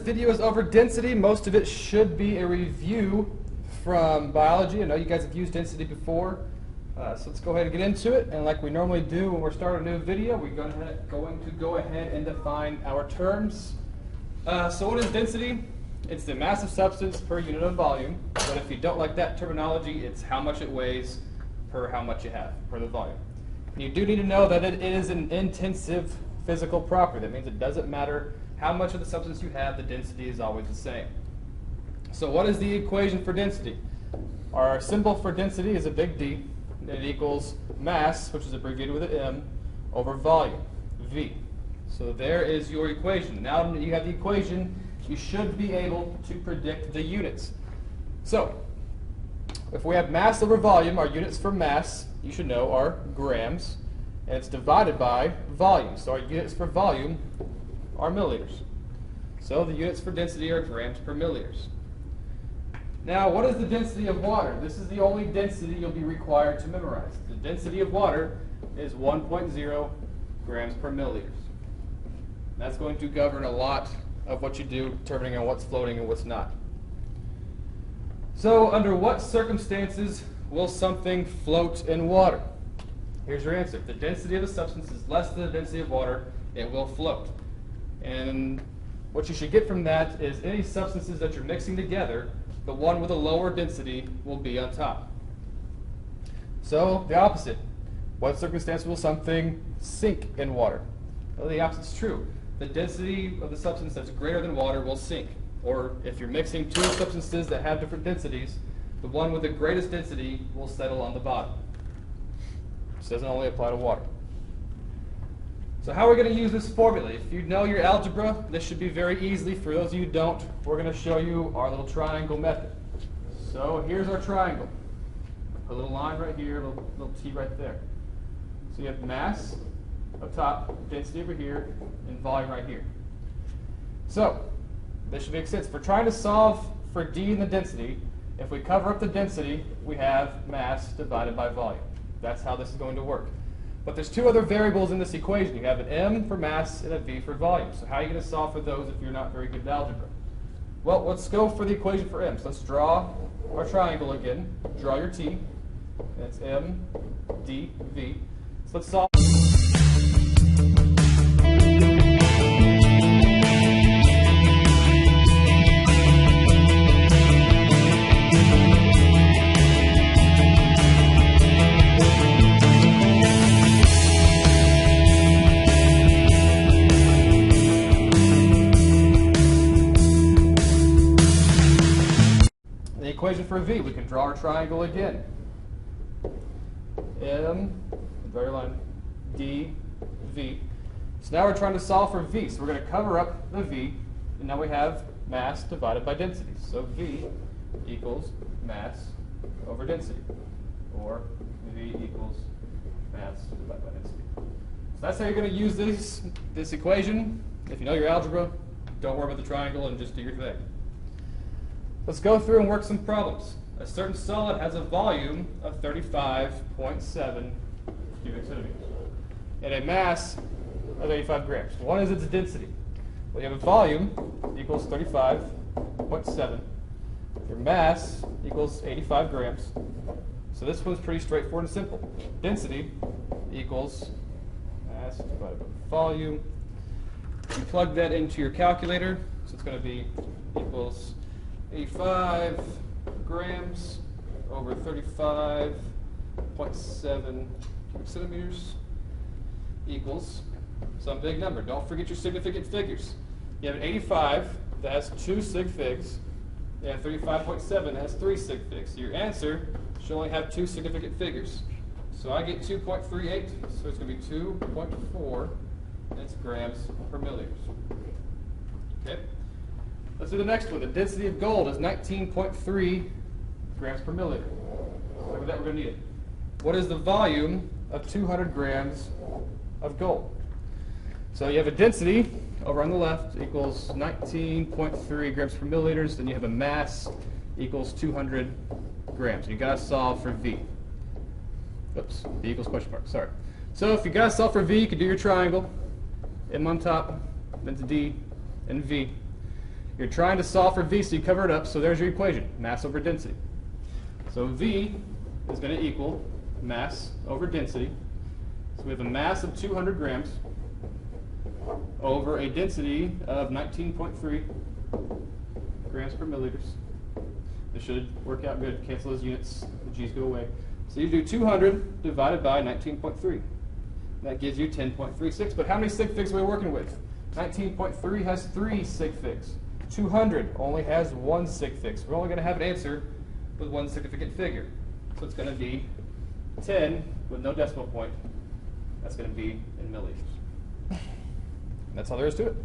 video is over density. Most of it should be a review from biology. I know you guys have used density before. So let's go ahead and get into it. And like we normally do when we're starting a new video, we're going to go ahead and define our terms. So what is density? It's the mass of substance per unit of volume. But if you don't like that terminology, it's how much it weighs per how much you have, per the volume. And you do need to know that it is an intensive physical property. That means it doesn't matter how much of the substance you have, the density is always the same. So what is the equation for density? Our symbol for density is a big D. It equals mass, which is abbreviated with an M, over volume, V. So there is your equation. Now that you have the equation, you should be able to predict the units. So if we have mass over volume, our units for mass, you should know, are grams, and it's divided by volume. So our units for volume are milliliters. So the units for density are grams per milliliters. Now, what is the density of water? This is the only density you'll be required to memorize. The density of water is 1.0 grams per milliliters. That's going to govern a lot of what you do, determining on what's floating and what's not. So, under what circumstances will something float in water? Here's your answer. If the density of a substance is less than the density of water, it will float. And what you should get from that is any substances that you're mixing together, the one with a lower density will be on top. So the opposite. What circumstance will something sink in water? Well, the opposite is true. The density of the substance that's greater than water will sink. Or if you're mixing two substances that have different densities, the one with the greatest density will settle on the bottom. This doesn't only apply to water. So how are we going to use this formula? If you know your algebra, this should be very easy. For those of you who don't, we're going to show you our little triangle method. So here's our triangle. A little line right here, a little T right there. So you have mass up top, density over here, and volume right here. So this should make sense. If we're trying to solve for D in the density, if we cover up the density, we have mass divided by volume. That's how this is going to work. But there's two other variables in this equation. You have an M for mass and a V for volume. So how are you going to solve for those if you're not very good at algebra? Well, let's go for the equation for M. So let's draw our triangle again. Draw your T. That's M, D, V. So let's solve. Equation for V, we can draw our triangle again. M, draw your line, D, V. So now we're trying to solve for V. So we're going to cover up the V, and now we have mass divided by density. So V equals mass over density, or V equals mass divided by density. So that's how you're going to use this equation. If you know your algebra, don't worry about the triangle and just do your thing. Let's go through and work some problems. A certain solid has a volume of 35.7 cubic centimeters and a mass of 85 grams. What is its density? Well, you have a volume equals 35.7. Your mass equals 85 grams. So this one's pretty straightforward and simple. Density equals mass divided by volume. You plug that into your calculator, so it's going to be equals 85 grams over 35.7 cubic centimeters equals some big number. Don't forget your significant figures. You have an 85 that has 2 sig figs, and 35.7 that has 3 sig figs. So your answer should only have 2 significant figures. So I get 2.38, so it's going to be 2.4, and it's grams per milliliters. Okay. Let's do the next one. The density of gold is 19.3 grams per milliliter. So for that, we're going to need it. What is the volume of 200 grams of gold? So you have a density over on the left equals 19.3 grams per milliliters. Then you have a mass equals 200 grams. You got to solve for V. Oops, V equals question mark. Sorry. So if you got to solve for V, you can do your triangle. M on top, then to D, and V. You're trying to solve for V, so you cover it up, so there's your equation, mass over density. So V is going to equal mass over density. So we have a mass of 200 grams over a density of 19.3 grams per milliliters. This should work out good. Cancel those units. The G's go away. So you do 200 divided by 19.3. That gives you 10.36. But how many sig figs are we working with? 19.3 has 3 sig figs. 200 only has 1 sig fig. So we're only going to have an answer with one significant figure. So it's going to be 10 with no decimal point. That's going to be in milliliters. That's all there is to it.